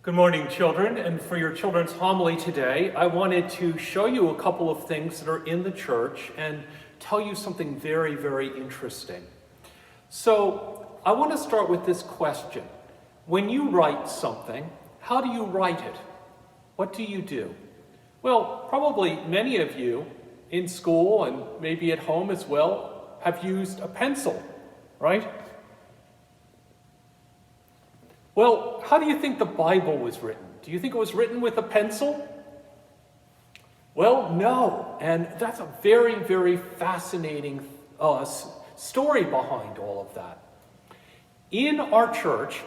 Good morning, children, and for your children's homily today, I wanted to show you a couple of things that are in the church and tell you something very, very interesting. So, I want to start with this question. When you write something, how do you write it? What do you do? Well, probably many of you in school and maybe at home as well have used a pencil, right? Well, how do you think the Bible was written? Do you think it was written with a pencil? Well, no. And that's a very, very fascinating story behind all of that. In our church,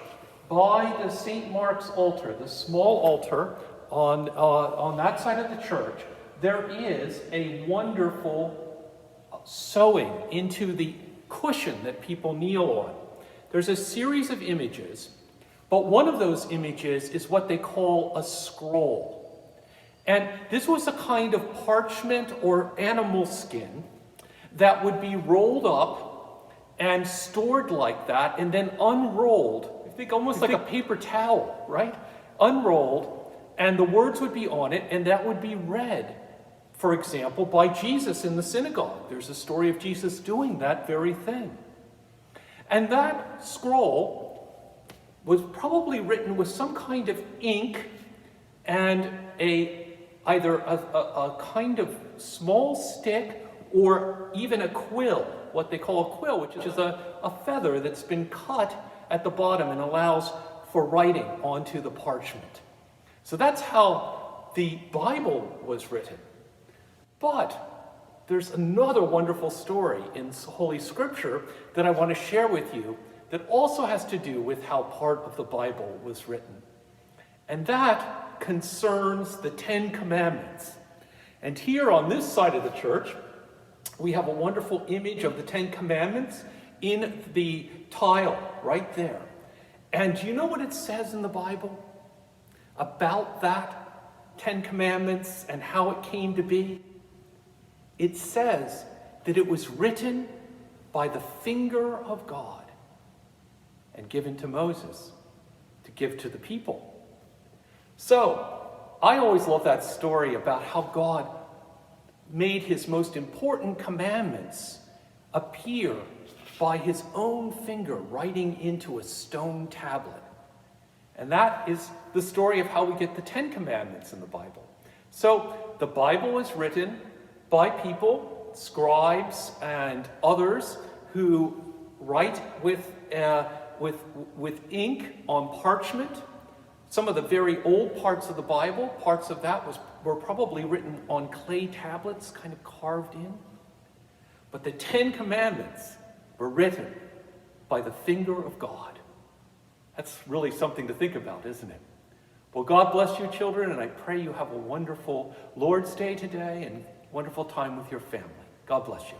by the St. Mark's altar, the small altar on that side of the church, there is a wonderful sewing into the cushion that people kneel on. There's a series of images. But one of those images is what they call a scroll. And this was a kind of parchment or animal skin that would be rolled up and stored like that and then unrolled. I think almost like a paper towel, right? Unrolled, and the words would be on it, and that would be read, for example, by Jesus in the synagogue. There's a story of Jesus doing that very thing. And that scroll was probably written with some kind of ink and either a kind of small stick or even a quill, what they call a quill, which is a feather that's been cut at the bottom and allows for writing onto the parchment. So that's how the Bible was written. But there's another wonderful story in Holy Scripture that I want to share with you that also has to do with how part of the Bible was written. And that concerns the Ten Commandments. And here on this side of the church, we have a wonderful image of the Ten Commandments in the tile right there. And do you know what it says in the Bible about that Ten Commandments and how it came to be? It says that it was written by the finger of God and given to Moses to give to the people. So, I always love that story about how God made his most important commandments appear by his own finger writing into a stone tablet. And that is the story of how we get the Ten Commandments in the Bible. So, the Bible was written by people, scribes and others who write with ink on parchment. Some of the very old parts of the Bible, parts of that were probably written on clay tablets, kind of carved in. But the Ten Commandments were written by the finger of God. That's really something to think about, isn't it? Well, God bless you, children, and I pray you have a wonderful Lord's Day today and wonderful time with your family. God bless you.